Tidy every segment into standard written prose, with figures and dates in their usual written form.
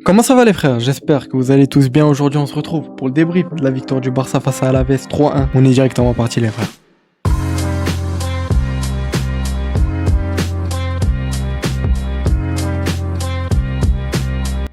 Comment ça va les frères? J'espère que vous allez tous bien. Aujourd'hui on se retrouve pour le débrief de la victoire du Barça face à Alaves 3-1. On est directement parti les frères.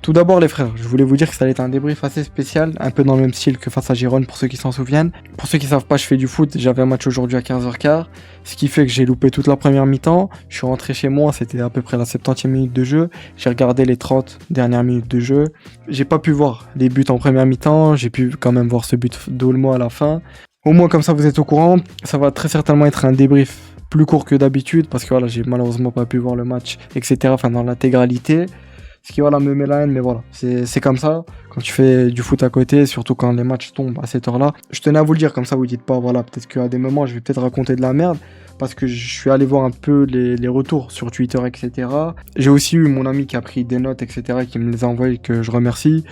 Tout d'abord les frères, je voulais vous dire que ça allait être un débrief assez spécial, un peu dans le même style que face à Girone pour ceux qui s'en souviennent. Pour ceux qui savent pas, je fais du foot, j'avais un match aujourd'hui à 15h15, ce qui fait que j'ai loupé toute la première mi-temps. Je suis rentré chez moi, c'était à peu près la 70e minute de jeu. J'ai regardé les 30 dernières minutes de jeu. J'ai pas pu voir les buts en première mi-temps, j'ai pu quand même voir ce but d'Olmo à la fin. Au moins comme ça vous êtes au courant, ça va très certainement être un débrief plus court que d'habitude parce que voilà, j'ai malheureusement pas pu voir le match, etc. Enfin dans l'intégralité. Ce qui voilà, me met la haine, mais voilà, c'est comme ça. Quand tu fais du foot à côté, surtout quand les matchs tombent à cette heure-là. Je tenais à vous le dire, comme ça vous dites pas, voilà, peut-être qu'à des moments je vais peut-être raconter de la merde. Parce que je suis allé voir un peu les retours sur Twitter, etc. J'ai aussi eu mon ami qui a pris des notes, etc. qui me les a envoyées, que je remercie.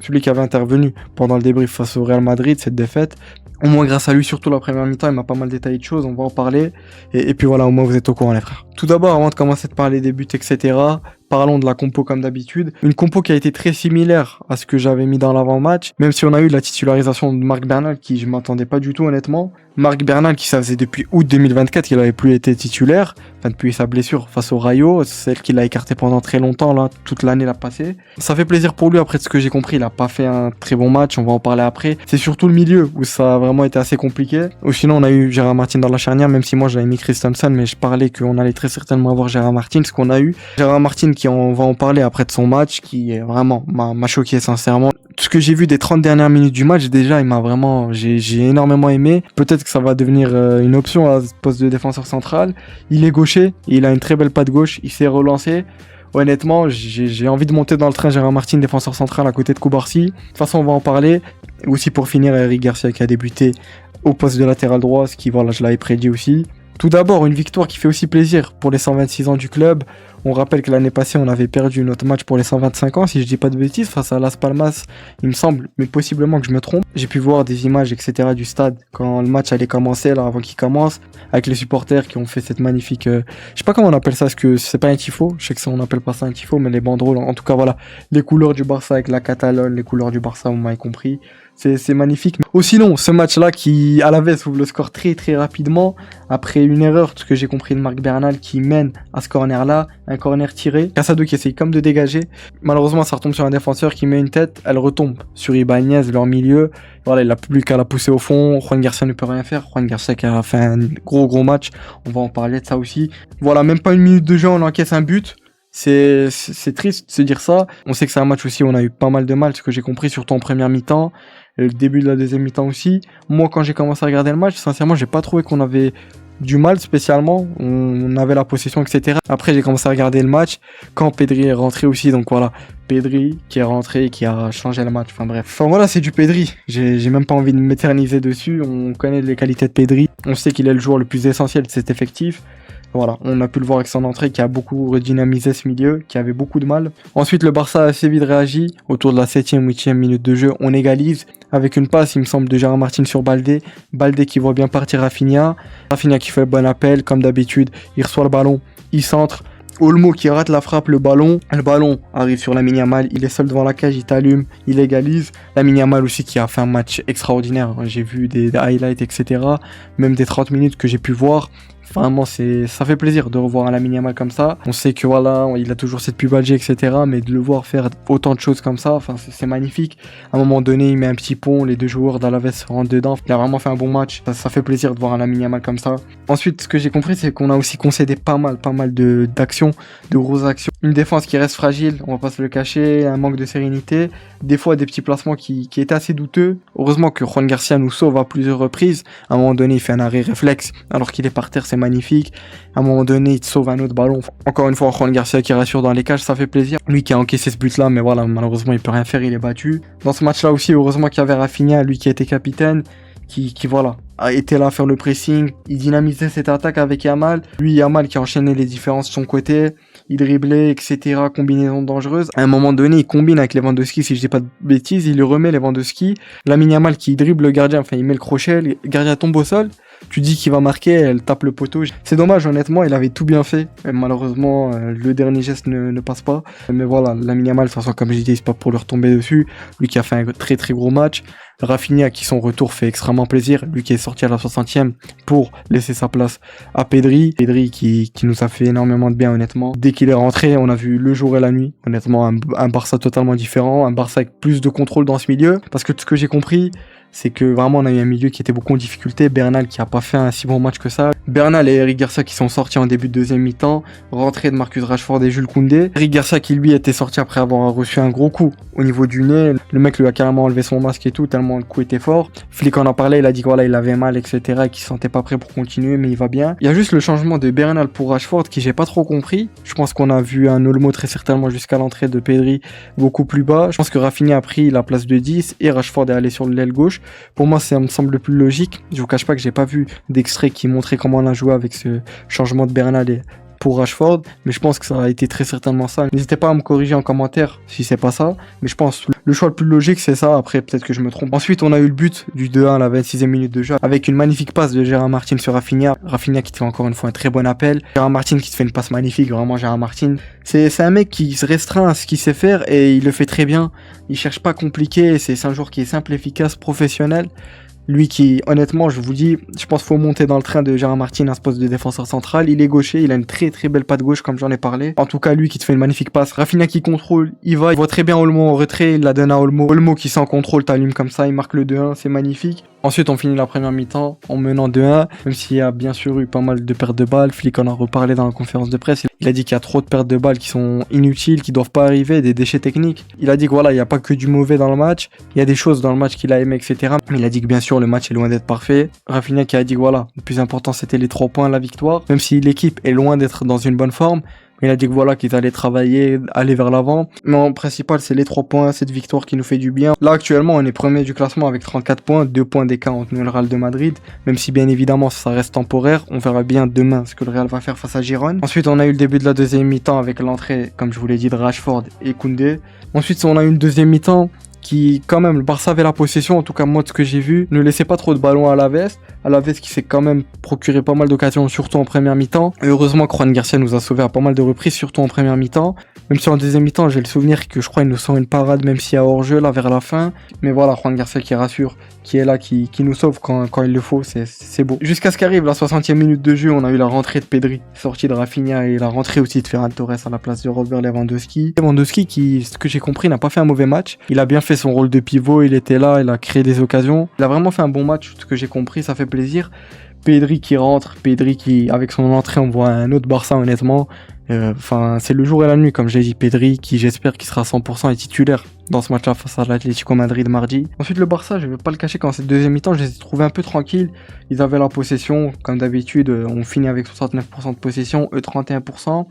Celui qui avait intervenu pendant le débrief face au Real Madrid, cette défaite. Au moins grâce à lui, surtout la première mi-temps, il m'a pas mal détaillé de choses, on va en parler. Et puis voilà, au moins vous êtes au courant les frères. Tout d'abord, avant de commencer de parler des buts, etc., parlons de la compo comme d'habitude. Une compo qui a été très similaire à ce que j'avais mis dans l'avant-match, même si on a eu la titularisation de Marc Bernal, qui je m'attendais pas du tout honnêtement. Marc Bernal qui ça faisait depuis août 2024 qu'il avait plus été titulaire, enfin depuis sa blessure face au Rayo, celle qu'il a écarté pendant très longtemps, là, toute l'année l'a passé. Ça fait plaisir pour lui, après de ce que j'ai compris, il a pas fait un très bon match, on va en parler après. C'est surtout le milieu où ça a vraiment été assez compliqué. Ou sinon on a eu Gérard Martin dans la charnière, même si moi j'avais mis Christensen, mais je parlais qu'on allait très certainement avoir Gérard Martin, ce qu'on a eu. Gérard Martin qui on va en parler après de son match, qui est vraiment m'a choqué sincèrement. Ce que j'ai vu des 30 dernières minutes du match, déjà, il m'a vraiment, j'ai énormément aimé. Peut-être que ça va devenir une option à ce poste de défenseur central. Il est gaucher, il a une très belle patte gauche, il s'est relancé. Honnêtement, j'ai envie de monter dans le train Gérard Martin, défenseur central à côté de Koubarsi. De toute façon, on va en parler. Et aussi pour finir, Eric Garcia qui a débuté au poste de latéral droit, ce qui, voilà, je l'avais prédit aussi. Tout d'abord, une victoire qui fait aussi plaisir pour les 126 ans du club. On rappelle que l'année passée, on avait perdu notre match pour les 125 ans, si je dis pas de bêtises, face à Las Palmas, il me semble, mais possiblement que je me trompe. J'ai pu voir des images, etc. du stade quand le match allait commencer, là, avant qu'il commence, avec les supporters qui ont fait cette magnifique... je sais pas comment on appelle ça, est-ce que c'est pas un tifo? Je sais que ça, on appelle pas ça un tifo, mais les banderoles, en tout cas, voilà, les couleurs du Barça avec la Catalogne, les couleurs du Barça, vous m'avez compris. C'est magnifique. Aussi non, ce match-là qui, à la veste, ouvre le score très très rapidement, après une erreur, ce que j'ai compris de Marc Bernal qui mène à ce corner-là, un corner tiré, Casado qui essaye comme de dégager. Malheureusement, ça retombe sur un défenseur qui met une tête, elle retombe sur Ibanez, leur milieu. Voilà, il n'a plus qu'à la pousser au fond. Juan Garcia ne peut rien faire. Juan Garcia qui a fait un gros match. On va en parler de ça aussi. Voilà, même pas une minute de jeu, on encaisse un but. C'est triste de se dire ça. On sait que c'est un match aussi où on a eu pas mal de mal, ce que j'ai compris, surtout en première mi-temps. Le début de la deuxième mi-temps aussi. Moi, quand j'ai commencé à regarder le match, sincèrement, j'ai pas trouvé qu'on avait du mal spécialement. On avait la possession, etc. Après, j'ai commencé à regarder le match quand Pedri est rentré aussi. Donc voilà, Pedri qui est rentré, qui a changé le match. Enfin bref. Enfin voilà, c'est du Pedri. J'ai même pas envie de m'éterniser dessus. On connaît les qualités de Pedri. On sait qu'il est le joueur le plus essentiel de cet effectif. Voilà, on a pu le voir avec son entrée qui a beaucoup redynamisé ce milieu, qui avait beaucoup de mal. Ensuite, le Barça a assez vite réagi. Autour de la 7e, 8e minute de jeu, on égalise avec une passe, il me semble, de Gérard Martin sur Baldé. Baldé qui voit bien partir Rafinha. Rafinha qui fait le bon appel, comme d'habitude. Il reçoit le ballon, il centre. Olmo qui rate la frappe, le ballon arrive sur Lamine Yamal, il est seul devant la cage, il t'allume, il égalise. Lamine Yamal aussi qui a fait un match extraordinaire, j'ai vu des highlights, etc. Même des 30 minutes que j'ai pu voir. Vraiment, ça fait plaisir de revoir un Lamine Yamal comme ça. On sait que voilà, il a toujours cette pubalgie, etc. Mais de le voir faire autant de choses comme ça, enfin, c'est magnifique. À un moment donné, il met un petit pont, les deux joueurs d'Alaves rentrent dedans. Il a vraiment fait un bon match. Ça fait plaisir de voir un Lamine Yamal comme ça. Ensuite, ce que j'ai compris, c'est qu'on a aussi concédé pas mal d'actions, de grosses actions. Une défense qui reste fragile, on va pas se le cacher, un manque de sérénité. Des fois, des petits placements qui étaient assez douteux. Heureusement que Juan Garcia nous sauve à plusieurs reprises. À un moment donné, il fait un arrêt réflexe alors qu'il est par terre, c'est magnifique. À un moment donné, il te sauve un autre ballon. Encore une fois, Juan Garcia qui rassure dans les cages, ça fait plaisir. Lui qui a encaissé ce but-là, mais voilà, malheureusement, il peut rien faire, il est battu. Dans ce match-là aussi, heureusement qu'il y avait Rafinha, lui qui était capitaine, qui voilà, a été là à faire le pressing. Il dynamisait cette attaque avec Yamal. Lui, Yamal qui enchaînait les différences de son côté. Il driblait, etc. Combinaison dangereuse. À un moment donné, il combine avec Lewandowski, si je dis pas de bêtises, il lui remet Lewandowski. Lamine Yamal qui dribble le gardien, enfin il met le crochet, le gardien tombe au sol. Tu dis qu'il va marquer, elle tape le poteau. C'est dommage, honnêtement, il avait tout bien fait. Et malheureusement, le dernier geste ne passe pas. Mais voilà, Lamine Yamal, de toute façon, comme je dis, c'est pas pour lui retomber dessus. Lui qui a fait un très très gros match. Rafinha qui son retour fait extrêmement plaisir, lui qui est sorti à la 60e pour laisser sa place à Pedri. Pedri qui nous a fait énormément de bien honnêtement. Dès qu'il est rentré, on a vu le jour et la nuit. Honnêtement, un Barça totalement différent, un Barça avec plus de contrôle dans ce milieu. Parce que ce que j'ai compris, c'est que vraiment on a eu un milieu qui était beaucoup en difficulté. Bernal qui a pas fait un si bon match que ça. Bernal et Eric Garcia qui sont sortis en début de deuxième mi-temps. Rentrée de Marcus Rashford et Jules Koundé. Eric Garcia qui lui était sorti après avoir reçu un gros coup au niveau du nez. Le mec lui a carrément enlevé son masque et tout tellement le coup était fort. Flick en a parlé, il a dit que voilà il avait mal etc. et qu'il se sentait pas prêt pour continuer mais il va bien. Il y a juste le changement de Bernal pour Rashford qui j'ai pas trop compris. Je pense qu'on a vu un Olmo très certainement jusqu'à l'entrée de Pedri beaucoup plus bas. Je pense que Rafinha a pris la place de 10 et Rashford est allé sur l'aile gauche. Pour moi, ça me semble le plus logique. Je vous cache pas que j'ai pas vu d'extrait qui montrait comment on a joué avec ce changement de Bernal pour Rashford, mais je pense que ça a été très certainement ça. N'hésitez pas à me corriger en commentaire si c'est pas ça, mais je pense que le choix le plus logique c'est ça. Après peut-être que je me trompe. Ensuite on a eu le but du 2-1 à la 26e minute de jeu avec une magnifique passe de Gérard Martin sur Rafinha. Rafinha qui te fait encore une fois un très bon appel. Gérard Martin qui te fait une passe magnifique, vraiment Gérard Martin. C'est un mec qui se restreint à ce qu'il sait faire et il le fait très bien. Il cherche pas compliqué, c'est un joueur qui est simple, efficace, professionnel. Lui qui, honnêtement, je vous dis, je pense qu'il faut monter dans le train de Gérard Martin à ce poste de défenseur central. Il est gaucher, il a une très très belle patte gauche comme j'en ai parlé. En tout cas, lui qui te fait une magnifique passe. Rafinha qui contrôle, il voit très bien Olmo en retrait, il la donne à Olmo. Olmo qui sans contrôle t'allume comme ça, il marque le 2-1, c'est magnifique. Ensuite, on finit la première mi-temps en menant 2-1, même s'il y a bien sûr eu pas mal de pertes de balles. Flick en a reparlé dans la conférence de presse. Il a dit qu'il y a trop de pertes de balles qui sont inutiles, qui doivent pas arriver, des déchets techniques. Il a dit que voilà, il n'y a pas que du mauvais dans le match. Il y a des choses dans le match qu'il a aimé, etc. Mais il a dit que bien sûr, le match est loin d'être parfait. Rafinha qui a dit que voilà, le plus important c'était les 3 points, la victoire. Même si l'équipe est loin d'être dans une bonne forme. Il a dit que voilà, qu'ils allaient travailler, aller vers l'avant. Mais en principal, c'est les 3 points, cette victoire qui nous fait du bien. Là, actuellement, on est premier du classement avec 34 points, 2 points d'écart entre nous et le Real de Madrid. Même si, bien évidemment, ça reste temporaire. On verra bien demain ce que le Real va faire face à Girone. Ensuite, on a eu le début de la deuxième mi-temps avec l'entrée, comme je vous l'ai dit, de Rashford et Koundé. Ensuite, on a eu une deuxième mi-temps qui, quand même, le Barça avait la possession, en tout cas moi de ce que j'ai vu, ne laissait pas trop de ballons à Alaves qui s'est quand même procuré pas mal d'occasions, surtout en première mi-temps. Et heureusement que Juan Garcia nous a sauvé à pas mal de reprises, surtout en première mi-temps. Même si en deuxième mi-temps, j'ai le souvenir que je crois il nous sort une parade, même s'il y a hors-jeu là vers la fin. Mais voilà, Juan Garcia qui rassure, qui est là, qui nous sauve quand il le faut, c'est beau. Jusqu'à ce qu'arrive la 60e minute de jeu, on a eu la rentrée de Pedri, sortie de Rafinha et la rentrée aussi de Ferran Torres à la place de Robert Lewandowski. Lewandowski qui, ce que j'ai compris, n'a pas fait un mauvais match. Il a bien fait son rôle de pivot, il était là, il a créé des occasions. Il a vraiment fait un bon match, ce que j'ai compris, ça fait plaisir. Pedri qui rentre, Pedri qui, avec son entrée, on voit un autre Barça honnêtement. Enfin, c'est le jour et la nuit, comme je l'ai dit. Pedri qui, j'espère qu'il sera 100% et titulaire dans ce match-là face à l'Atlético Madrid mardi. Ensuite, le Barça, je vais pas le cacher, quand cette deuxième mi-temps, je les ai trouvés un peu tranquilles. Ils avaient la possession, comme d'habitude. On finit avec 69% de possession, eux 31%.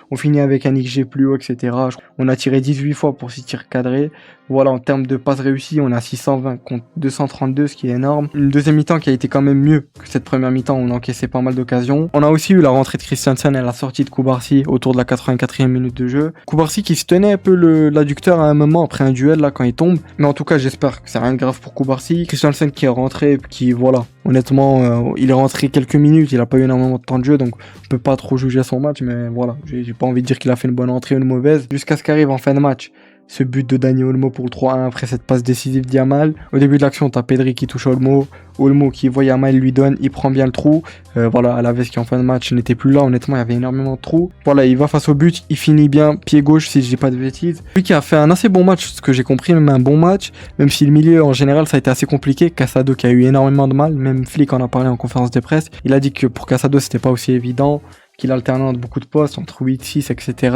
On finit avec un XG plus haut, etc. On a tiré 18 fois pour 6 tirs cadrés. Voilà, en termes de passes réussies, on a 620 contre 232, ce qui est énorme. Une deuxième mi-temps qui a été quand même mieux que cette première mi-temps, on a encaissé pas mal d'occasions. On a aussi eu la rentrée de Christensen et la sortie de Cubarsí autour de la 84e minute de jeu. Cubarsí qui se tenait un peu l'adducteur à un moment après un duel là quand il tombe. Mais en tout cas, j'espère que c'est rien de grave pour Cubarsí. Christensen qui est rentré, qui voilà, honnêtement, il est rentré quelques minutes, il a pas eu énormément de temps de jeu, donc on peut pas trop juger son match, mais voilà, j'ai pas envie de dire qu'il a fait une bonne entrée ou une mauvaise. Jusqu'à ce qu'arrive en fin de match ce but de Dani Olmo pour le 3-1 après cette passe décisive d'Yamal. Au début de l'action, t'as Pedri qui touche Olmo. Olmo qui voit Yamal, lui donne, il prend bien le trou. Voilà, Alaves qui en fin de match n'était plus là, honnêtement, il y avait énormément de trous. Voilà, il va face au but, il finit bien, pied gauche si je dis pas de bêtises. Lui qui a fait un assez bon match, ce que j'ai compris, même un bon match, même si le milieu en général ça a été assez compliqué. Casado qui a eu énormément de mal, même Flick en a parlé en conférence de presse. Il a dit que pour Casado c'était pas aussi évident, qu'il alternait entre beaucoup de postes, entre 8-6, etc.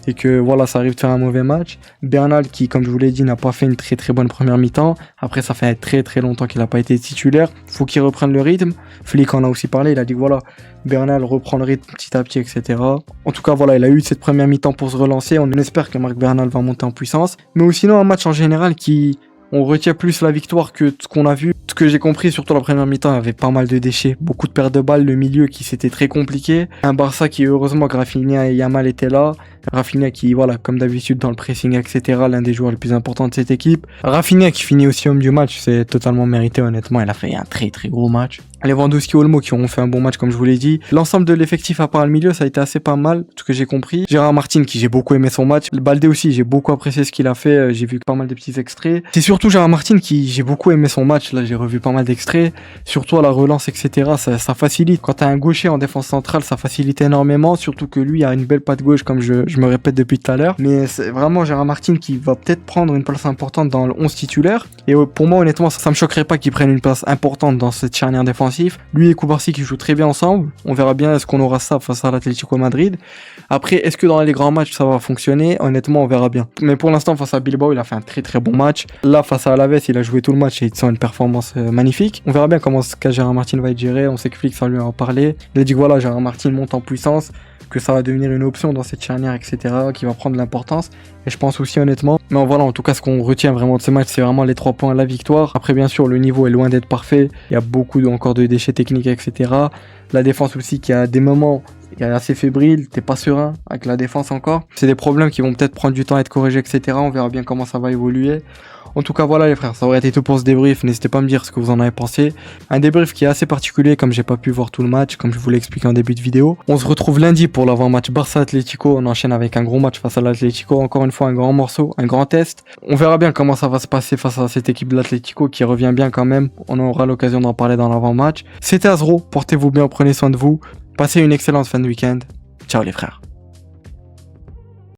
Et que voilà, ça arrive de faire un mauvais match. Bernal qui, comme je vous l'ai dit, n'a pas fait une très très bonne première mi-temps. Après, ça fait très très longtemps qu'il n'a pas été titulaire. Faut qu'il reprenne le rythme. Flick en a aussi parlé, il a dit que voilà, Bernal reprend le rythme petit à petit, etc. En tout cas, voilà, il a eu cette première mi-temps pour se relancer. On espère que Marc Bernal va monter en puissance. Mais sinon, un match en général qui... On retient plus la victoire que ce qu'on a vu. Ce que j'ai compris, surtout la première mi-temps, il y avait pas mal de déchets, beaucoup de pertes de balles, le milieu qui c'était très compliqué. Un Barça qui, heureusement, Rafinha et Yamal étaient là. Rafinha qui, voilà, comme d'habitude dans le pressing, etc., l'un des joueurs les plus importants de cette équipe. Rafinha qui finit aussi homme du match, c'est totalement mérité, honnêtement. Il a fait un très très gros match. Lewandowski, Olmo qui ont fait un bon match comme je vous l'ai dit. L'ensemble de l'effectif à part le milieu, ça a été assez pas mal, ce que j'ai compris. Gérard Martin qui j'ai beaucoup aimé son match. Baldé aussi, j'ai beaucoup apprécié ce qu'il a fait. J'ai vu pas mal de petits extraits. C'est surtout Gérard Martin qui j'ai beaucoup aimé son match. Là, j'ai revu pas mal d'extraits. Surtout à la relance, etc. Ça facilite. Quand t'as un gaucher en défense centrale, ça facilite énormément. Surtout que lui a une belle patte gauche, comme je me répète depuis tout à l'heure. Mais c'est vraiment Gérard Martin qui va peut-être prendre une place importante dans le 11 titulaire. Et pour moi, honnêtement, ça me choquerait pas qu'il prenne une place importante dans cette charnière défensive. Lui et Koubarsi qui jouent très bien ensemble. On verra bien est-ce qu'on aura ça face à l'Atlético Madrid. Après, est-ce que dans les grands matchs ça va fonctionner? Honnêtement, on verra bien. Mais pour l'instant, face à Bilbao, il a fait un très très bon match. Là, face à Alaves, il a joué tout le match et il sent une performance magnifique. On verra bien comment ce cas Gérard Martin va être géré. On sait que Flick va lui en parler. Il a dit que voilà, Gérard Martin monte en puissance, que ça va devenir une option dans cette charnière, etc., qui va prendre l'importance. Et je pense aussi honnêtement. Mais voilà, en tout cas, ce qu'on retient vraiment de ce match, c'est vraiment les 3 points, la victoire. Après, bien sûr, le niveau est loin d'être parfait. Il y a beaucoup encore de déchets techniques, etc. La défense aussi qui a des moments est assez fébrile, t'es pas serein avec la défense encore. C'est des problèmes qui vont peut-être prendre du temps à être corrigés, etc. On verra bien comment ça va évoluer. En tout cas, voilà les frères, ça aurait été tout pour ce débrief. N'hésitez pas à me dire ce que vous en avez pensé. Un débrief qui est assez particulier, comme j'ai pas pu voir tout le match, comme je vous l'ai expliqué en début de vidéo. On se retrouve lundi pour l'avant-match Barça-Atlético. On enchaîne avec un gros match face à l'Atlético. Encore une fois, un grand morceau, un grand test. On verra bien comment ça va se passer face à cette équipe de l'Atlético qui revient bien quand même. On aura l'occasion d'en parler dans l'avant-match. C'était Azro, portez-vous bien, prenez soin de vous. Passez une excellente fin de week-end. Ciao les frères.